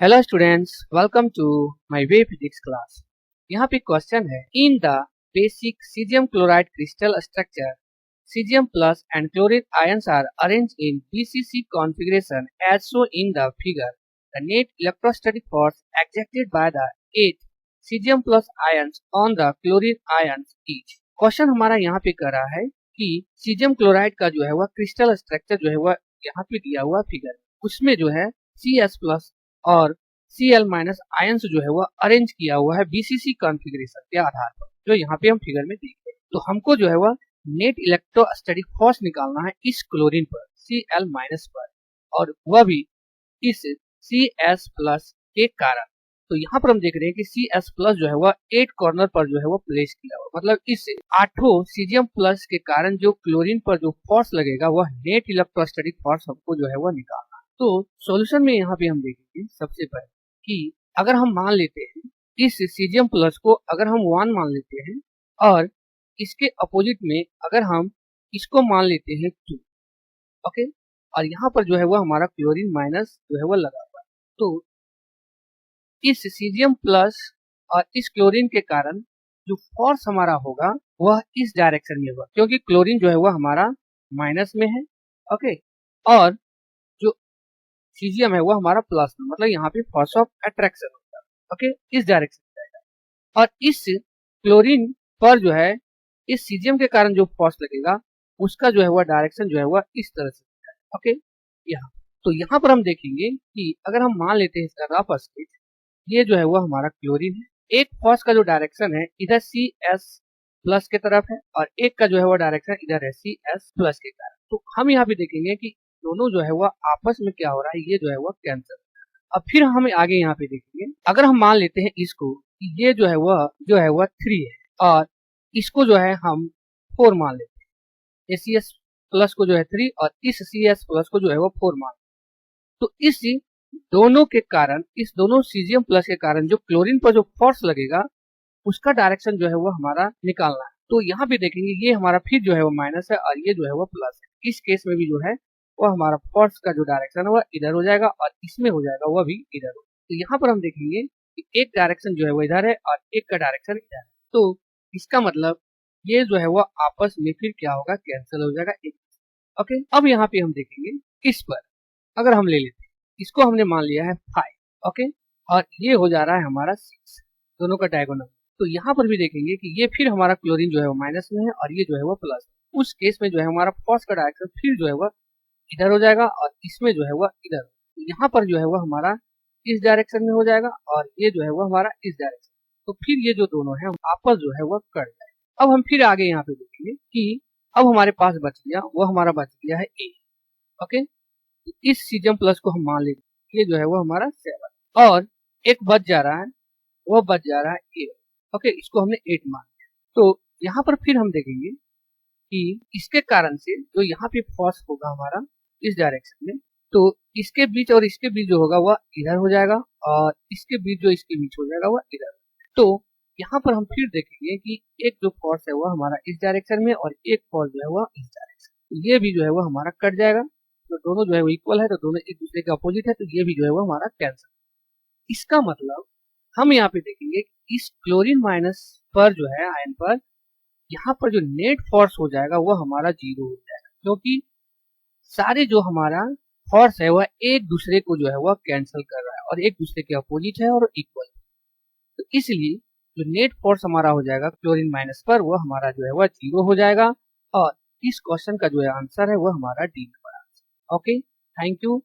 Hello students, welcome to my way physics class. यहाँ पे question है, in the basic caesium chloride crystal structure caesium plus and chlorine ions are arranged in BCC configuration as shown in the figure. The net electrostatic force exerted by the 8 caesium plus ions on the chlorine ions each. Question हमारा यहाँ पे कर रहा है कि caesium chloride का जो है वह क्रिस्टल स्ट्रक्चर जो है वह यहाँ पे दिया हुआ फिगर, उसमें जो है CS प्लस और Cl माइनस आयंस जो है वो अरेंज किया हुआ है BCC कॉन्फ़िगरेशन के आधार पर, जो यहाँ पे हम फिगर में देख रहे हैं। तो हमको जो है वह नेट इलेक्ट्रोस्टैटिक फोर्स निकालना है इस क्लोरीन पर, Cl माइनस पर, और वह भी इस CS प्लस के कारण। तो यहाँ पर हम देख रहे हैं कि CS प्लस जो है वह 8 कॉर्नर पर जो है वो प्लेस किया हुआ, मतलब इस 8 सीजियम प्लस के कारण जो क्लोरीन पर जो फोर्स लगेगा वह नेट इलेक्ट्रोस्टैटिक फोर्स हमको जो है वह निकालना। तो सॉल्यूशन में यहाँ पे हम देखेंगे सबसे पहले कि अगर हम मान लेते हैं इस सीजियम प्लस को, अगर हम 1 मान लेते हैं और इसके अपोजिट में अगर हम इसको मान लेते हैं 2, ओके, और यहाँ पर जो है वो हमारा क्लोरीन माइनस जो है वो लगा हुआ है। तो इस सीजियम प्लस और इस क्लोरीन के कारण जो फोर्स हमारा होगा वह इस डायरेक्शन में होगा, क्योंकि क्लोरीन जो है वह हमारा माइनस में है, ओके, और जो सीजियम है वो हमारा प्लस में, मतलब यहाँ पे फोर्स ऑफ अट्रैक्शन होता है, ओके, इस डायरेक्शन में जाएगा। और इस क्लोरीन पर जो है इस सीजियम के कारण जो फोर्स लगेगा उसका जो है वह डायरेक्शन जो है वह इस तरह से जाएगा, ओके, यहाँ। तो यहाँ पर हम देखेंगे कि अगर हम मान लेते हैं इसका रफ स्केच, ये जो है वह हमारा क्लोरीन है, एक फोर्स का जो डायरेक्शन है इधर CS प्लस के तरफ है और एक का जो है वह डायरेक्शन इधर है CS प्लस के कारण। तो हम यहाँ पे देखेंगे कि दोनों जो है वह आपस में क्या हो रहा है, ये जो है वह कैंसिल। अब फिर हम आगे यहाँ पे देखेंगे, अगर हम मान लेते हैं इसको कि ये जो है वह 3 है और इसको जो है हम 4 मान लेते हैं, CS प्लस को जो है 3 और इस CS प्लस को जो है वह 4 मान लेते हैं। तो इस दोनों के कारण, इस दोनों सीजियम प्लस के कारण जो क्लोरीन पर जो फोर्स लगेगा उसका डायरेक्शन जो है वो हमारा निकालना है। तो यहाँ पे देखेंगे ये हमारा फिर जो है वो माइनस है और ये जो है वो प्लस है। इस केस में भी जो है वो हमारा फोर्स का जो डायरेक्शन है वह इधर हो जाएगा और इसमें हो जाएगा वह भी इधर हो। तो यहाँ पर हम देखेंगे कि एक डायरेक्शन जो है वो इधर है और एक का डायरेक्शन इधर है। तो इसका मतलब ये जो है वो आपस में फिर क्या होगा, कैंसिल हो जाएगा एक। ओके, अब यहाँ पे हम देखेंगे इस पर अगर हम ले लेते हैं, इसको हमने मान लिया है 5, ओके, और ये हो जा रहा है हमारा 6, दोनों का डायगोनल। तो यहाँ पर भी देखेंगे कि ये फिर हमारा क्लोरीन जो है वो माइनस में है और ये जो है वो प्लस। उस केस में जो है हमारा फोर्स का डायरेक्शन फिर जो है वो इधर हो जाएगा और इसमें जो है वो इधर। तो यहाँ पर जो है वो हमारा इस डायरेक्शन में हो जाएगा और ये जो है वो हमारा इस डायरेक्शन। तो फिर ये जो दोनों है आपस जो है वो कट जाएगा। अब हम फिर आगे यहाँ पे देखेंगे कि अब हमारे पास बच गया, वो हमारा बच गया है A, ओके। इस सीजियम प्लस को हम मान लेंगे, ये जो है वो हमारा 7 और एक बच जा रहा है, वो बच जा रहा है 8, ओके, इसको हमने 8 मान लिया। तो यहाँ पर फिर हम देखेंगे कि इसके कारण से जो यहाँ पे फोर्स होगा हमारा इस डायरेक्शन में, तो इसके बीच और इसके बीच जो होगा वह इधर हो जाएगा और इसके बीच जो इसके बीच हो जाएगा वह इधर। तो यहाँ पर हम फिर देखेंगे कि एक जो फोर्स है वह हमारा इस डायरेक्शन में और एक फोर्स जो है वह इस डायरेक्शन, ये भी जो है वह हमारा कट जाएगा। तो दोनों जो है वो इक्वल है, तो दोनों एक दूसरे के अपोजिट है, तो ये भी जो है वो हमारा कैंसिल। इसका मतलब हम यहाँ पे देखेंगे कि इस क्लोरीन माइनस पर जो है आयन पर, यहाँ पर जो नेट फोर्स हो जाएगा वो हमारा 0 हो जाएगा, क्योंकि सारे जो हमारा फोर्स है वह एक दूसरे को जो है वह कैंसिल कर रहा है और एक दूसरे के अपोजिट है और इक्वल। तो इसलिए जो नेट फोर्स हमारा हो जाएगा क्लोरीन माइनस पर, वो हमारा जो है वह 0 हो जाएगा और इस क्वेश्चन का जो है आंसर है वो हमारा D number answer. Okay, thank you.